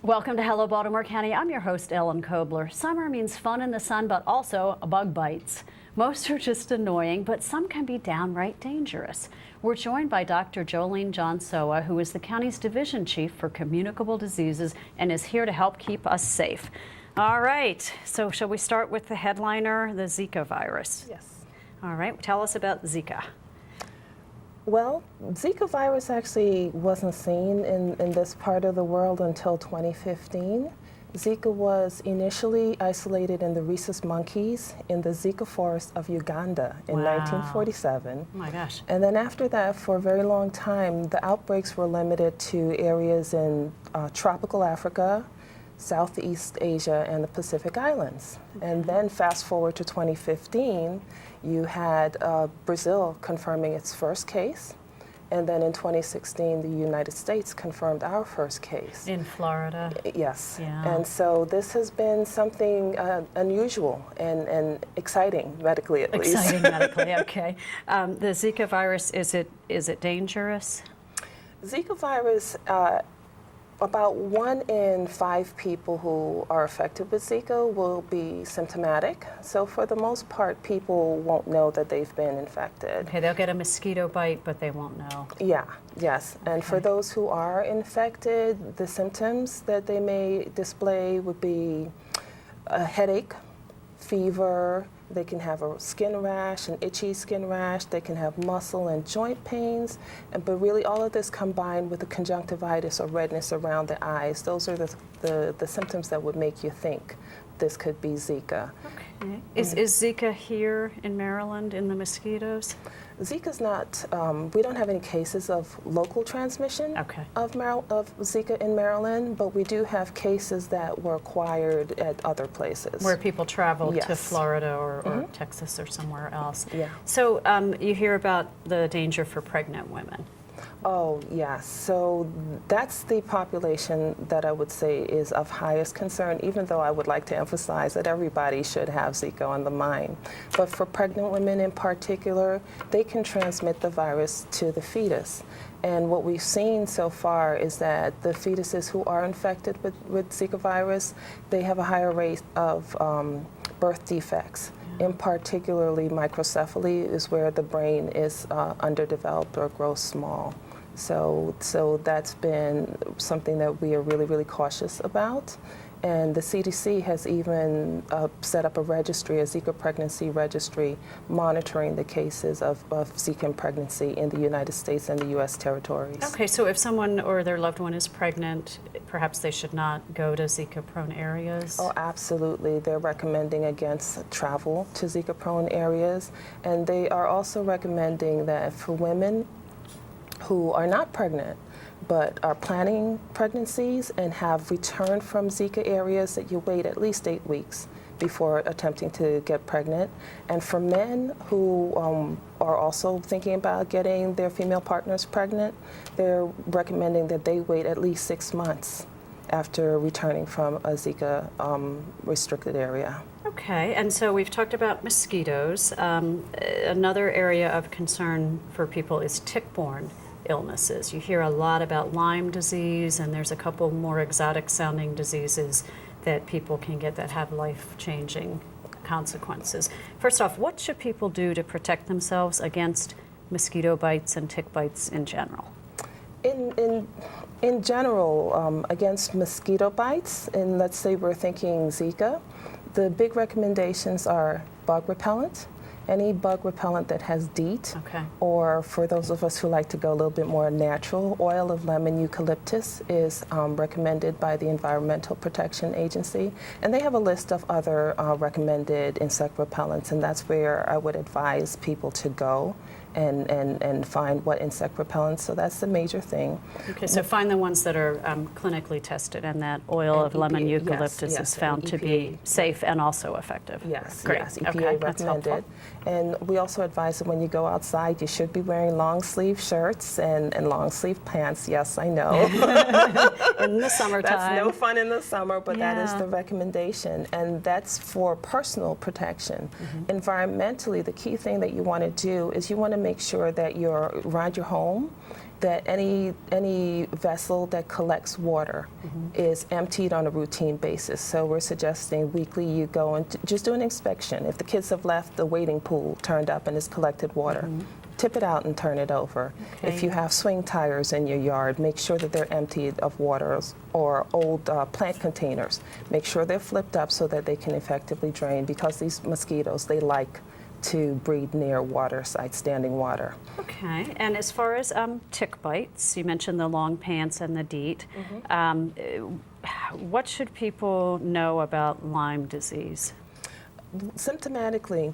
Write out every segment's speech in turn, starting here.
Welcome to Hello Baltimore County. I'm your host, Ellen Kobler. Summer means fun in the sun, but also bug bites. Most are just annoying, but some can be downright dangerous. We're joined by Dr. Jolene Johnsoa, who is the county's division chief for communicable diseases and is here to help keep us safe. All right, so shall we start with the headliner, the Zika virus? Yes. All right, tell us about Zika. Well, Zika virus actually wasn't seen in this part of the world until 2015. Zika was initially isolated in the rhesus monkeys in the Zika forest of Uganda in 1947. Oh my gosh. And then after that, for a very long time, the outbreaks were limited to areas in tropical Africa, Southeast Asia, and the Pacific Islands. And then fast forward to 2015, you had Brazil confirming its first case. And then in 2016, the United States confirmed our first case. In Florida? Yes. Yeah. And so this has been something unusual and exciting, medically at least. Exciting medically, okay. The Zika virus, is it dangerous? Zika virus, about 1 in 5 people who are affected with Zika will be symptomatic. So for the most part, people won't know that they've been infected. Okay, they'll get a mosquito bite, but they won't know. Yeah, yes. Okay. And for those who are infected, the symptoms that they may display would be a headache, fever. They can have a skin rash, an itchy skin rash. They can have muscle and joint pains. But really all of this combined with the conjunctivitis or redness around the eyes, those are the symptoms that would make you think this could be Zika. Okay. Is Zika here in Maryland in the mosquitoes? Zika's not, we don't have any cases of local transmission of Zika in Maryland, but we do have cases that were acquired at other places. Where people travel Yes. to Florida or Texas or somewhere else. Yeah. So you hear about the danger for pregnant women. Oh, yes. So that's the population that I would say is of highest concern, even though I would like to emphasize that everybody should have Zika on the mind. But for pregnant women in particular, they can transmit the virus to the fetus. And what we've seen so far is that the fetuses who are infected with Zika virus, they have a higher rate of birth defects. In particularly, microcephaly is where the brain is underdeveloped or grows small. So that's been something that we are really, really cautious about. And the CDC has even set up a registry, a Zika pregnancy registry, monitoring the cases of Zika in pregnancy in the United States and the U.S. territories. Okay, so if someone or their loved one is pregnant, perhaps they should not go to Zika-prone areas? Oh, absolutely. They're recommending against travel to Zika-prone areas. And they are also recommending that for women who are not pregnant, but are planning pregnancies and have returned from Zika areas, that you wait at least 8 weeks before attempting to get pregnant. And for men who are also thinking about getting their female partners pregnant, they're recommending that they wait at least 6 months after returning from a Zika restricted area. Okay, and so we've talked about mosquitoes. Another area of concern for people is tick-borne illnesses. You hear a lot about Lyme disease, and there's a couple more exotic sounding diseases that people can get that have life-changing consequences. First off, what should people do to protect themselves against mosquito bites and tick bites in general? In general, against mosquito bites, and let's say we're thinking Zika, the big recommendations are bug repellent. Any bug repellent that has DEET, or for those of us who like to go a little bit more natural, oil of lemon eucalyptus is recommended by the Environmental Protection Agency. And they have a list of other recommended insect repellents, and that's where I would advise people to go and find what insect repellents. So that's the major thing. Okay, so find the ones that are clinically tested, and that oil of lemon eucalyptus is found to be safe and also effective. Yes, great. Yes, EPA recommended. And we also advise that when you go outside, you should be wearing long sleeve shirts and long sleeve pants. Yes, I know. In the summertime. That's no fun in the summer, but that is the recommendation. And that's for personal protection. Environmentally, the key thing that you want to do is you want to make sure that around your home, that any vessel that collects water is emptied on a routine basis. So we're suggesting weekly you go and just do an inspection. If the kids have left the wading pool turned up and it's collected water, tip it out and turn it over. Okay. If you have swing tires in your yard, make sure that they're emptied of water, or old plant containers. Make sure they're flipped up so that they can effectively drain, because these mosquitoes, they like to breed near water sites, standing water. Okay, and as far as tick bites, you mentioned the long pants and the DEET. What should people know about Lyme disease? Symptomatically,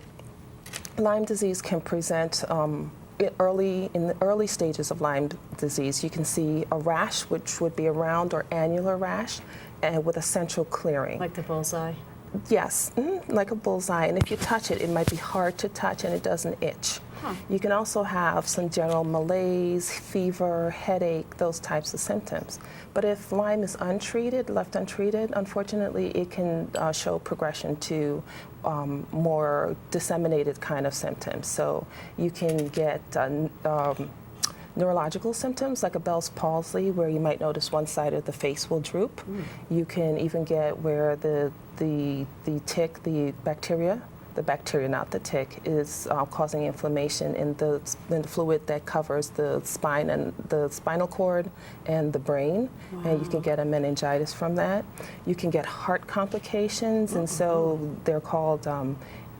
Lyme disease can present in the early stages of Lyme disease. You can see a rash, which would be a round or annular rash, and with a central clearing. Like the bullseye? Yes, like a bullseye. And if you touch it, it might be hard to touch and it doesn't itch. You can also have some general malaise, fever, headache, those types of symptoms. But if Lyme is untreated, left untreated, unfortunately, it can show progression to more disseminated kind of symptoms. So you can get neurological symptoms like a Bell's palsy, where you might notice one side of the face will droop. You can even get where the tick, the bacteria, not the tick, is causing inflammation in the fluid that covers the spine and the spinal cord and the brain. And you can get a meningitis from that. You can get heart complications, and so they're called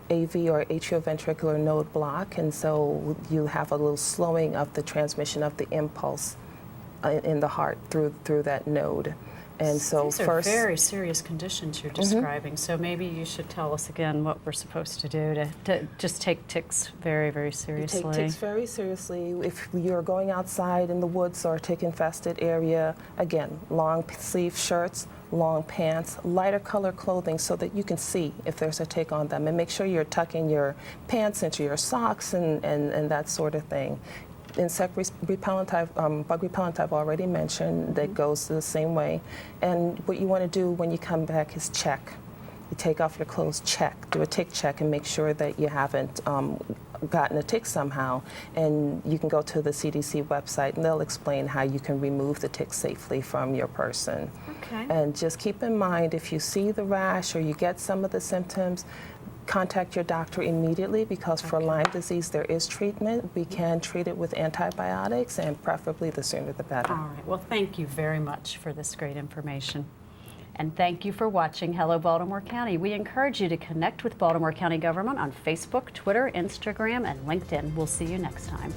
AV or atrioventricular node block, and so you have a little slowing of the transmission of the impulse in the heart through that node. And so these are very serious conditions you're describing. So maybe you should tell us again what we're supposed to do to just take ticks very, very seriously. You take ticks very seriously. If you're going outside in the woods or tick-infested area, again, long sleeve shirts, long pants, lighter color clothing so that you can see if there's a tick on them, and make sure you're tucking your pants into your socks and that sort of thing. Insect repellent, bug repellent I've already mentioned, that goes the same way. And what you want to do when you come back is check. You take off your clothes, do a tick check, and make sure that you haven't gotten a tick somehow. And you can go to the CDC website and they'll explain how you can remove the tick safely from your person. Okay. And just keep in mind, if you see the rash or you get some of the symptoms, contact your doctor immediately, because for Lyme disease there is treatment. We can treat it with antibiotics, and preferably the sooner the better. All right. Well, thank you very much for this great information. And thank you for watching Hello Baltimore County. We encourage you to connect with Baltimore County government on Facebook, Twitter, Instagram, and LinkedIn. We'll see you next time.